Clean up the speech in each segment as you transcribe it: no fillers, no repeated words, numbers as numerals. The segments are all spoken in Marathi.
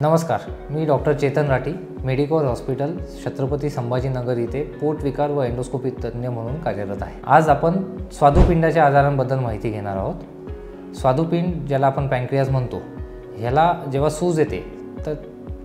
नमस्कार, मी doctor Chetan Rathi, medical hospital Chhatrapati Sambhajinagar इथे पोटविकार व एंडोस्कोपी तज्ञ म्हणून कार्यरत आहे। आज आपण स्वादुपिंडाच्या आजारांबद्दल माहिती घेणार आहोत। स्वादुपिंड ज्याला आपण पॅनक्रियाज म्हणतो, ह्याला जेव्हा सूज येते तर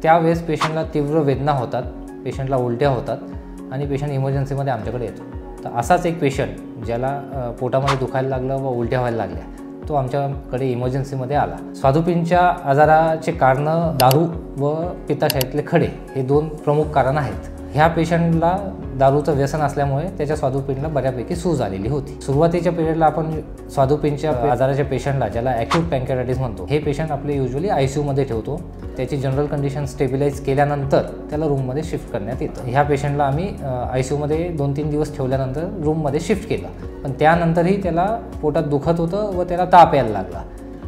त्यावेळेस पेशंटला तीव्र वेदना होतात, पेशंटला उलट्या होतात आणि पेशंट इमर्जन्सीमध्ये आमच्याकडे येतो। तर असाच एक पेशंट ज्याला पोटामध्ये दुखायला लागलं व उलट्या व्हायला लागल्या, तो आमच्याकडे इमर्जन्सीमध्ये आला। स्वादुपिंडच्या आजाराचे कारण दारू व पित्ताशयातले खडे हे दोन प्रमुख कारण आहेत। ह्या पेशंटला दारूचं व्यसन असल्यामुळे त्याच्या स्वादुपिंडला बऱ्यापैकी सूज आलेली होती। सुरुवातीच्या पिरियडला आपण स्वादुपिंडच्या आजाराच्या पेशंटला, ज्याला ॲक्यूट पॅनक्रियाटायटिस म्हणतो, हे पेशंट आपले युजली ICU मध्ये ठेवतो। त्याची जनरल कंडिशन स्टेबिलाइज केल्यानंतर त्याला रूममध्ये शिफ्ट करण्यात येतं। ह्या पेशंटला आम्ही ICU मध्ये 2-3 दिवस ठेवल्यानंतर रूममध्ये शिफ्ट केलं, पण त्यानंतरही त्याला पोटात दुखत होतं व त्याला ताप यायला लागला।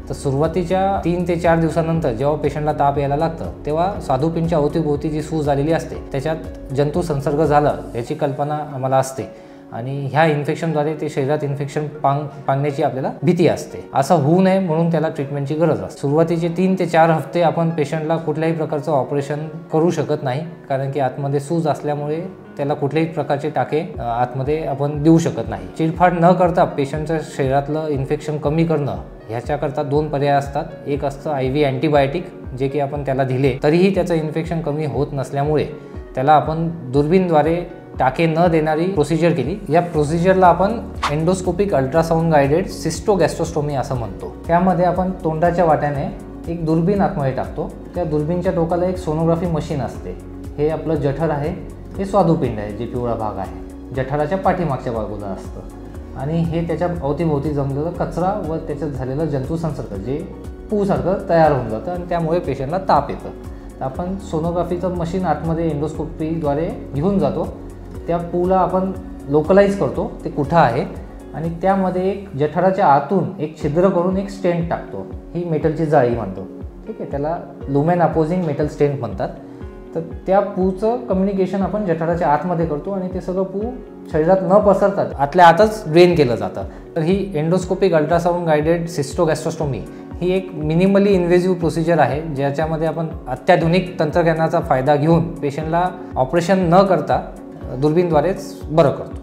तर सुरुवातीच्या 3 ते 4 दिवसानंतर जेव्हा पेशंटला ताप यायला लागतं, तेव्हा स्वादुपिंडच्या अवतीभोवती जी सूज आलेली असते त्याच्यात जंतू संसर्ग झाला याची कल्पना आम्हाला असते आणि ह्या इन्फेक्शनद्वारे ते शरीरात इन्फेक्शन पांगण्याची आपल्याला भीती असते। असं होऊ नये म्हणून त्याला ट्रीटमेंटची गरज असते। सुरुवातीचे 3 ते 4 हफ्ते आपण पेशंटला कुठल्याही प्रकारचं ऑपरेशन करू शकत नाही, कारण की आतमध्ये सूज असल्यामुळे त्याला कुठल्याही प्रकारचे टाके आतमध्ये आपण देऊ शकत नाही। चिरफाड न करता पेशंटच्या शरीरातलं इन्फेक्शन कमी करणं ह्याच्याकरता 2 पर्याय असतात। एक असतं IV अँटीबायोटिक, जे की आपण त्याला दिले तरीही त्याचं इन्फेक्शन कमी होत नसल्यामुळे त्याला आपण दुर्बीणद्वारे टाके न देणारी प्रोसिजर केली। या प्रोसिजरला आपण एंडोस्कोपिक अल्ट्रासाउंड गायडेड सिस्टोगॅस्ट्रोस्टोमी असं म्हणतो। त्यामध्ये आपण तोंडाच्या वाट्याने एक दुर्बीण आतमध्ये टाकतो। त्या दुर्बीणच्या टोकाला एक सोनोग्राफी मशीन असते। हे आपलं जठर आहे, हे स्वादुपिंड आहे, जे पिवळा भाग आहे, जठराच्या पाठीमागच्या बाजूला असतं आणि हे त्याच्या अवतीभोवती जमलेलं कचरा व त्याच्यात झालेलं जंतू संसर्ग जे पूसारखं तयार होऊन जातं आणि त्यामुळे पेशंटला ताप येतं। तर आपण सोनोग्राफीचं मशीन आतमध्ये एंडोस्कोपीद्वारे घेऊन जातो। त्या पूला आपण लोकलाइज करतो ते कुठं आहे आणि त्यामध्ये एक जठराच्या आतून एक छिद्र करून एक स्टेंट टाकतो। ही मेटलची जाळी म्हणतो, ठीक आहे, त्याला लुमेन अपोजिंग मेटल स्टेंट म्हणतात। तर त्या पूचं कम्युनिकेशन आपण जठराच्या आतमध्ये करतो आणि ते सगळं पू शरीरात न पसरतात आतल्या आतच ड्रेन केलं जातं। तर ही एंडोस्कोपिक अल्ट्रासाउंड गायडेड सिस्टोगॅस्ट्रोस्टोमी ही एक मिनिमली इन्व्हेजिव्ह प्रोसिजर आहे, ज्याच्यामध्ये आपण अत्याधुनिक तंत्रज्ञानाचा फायदा घेऊन पेशंटला ऑपरेशन न करता दुर्बीणद्वारेच बरं करतो।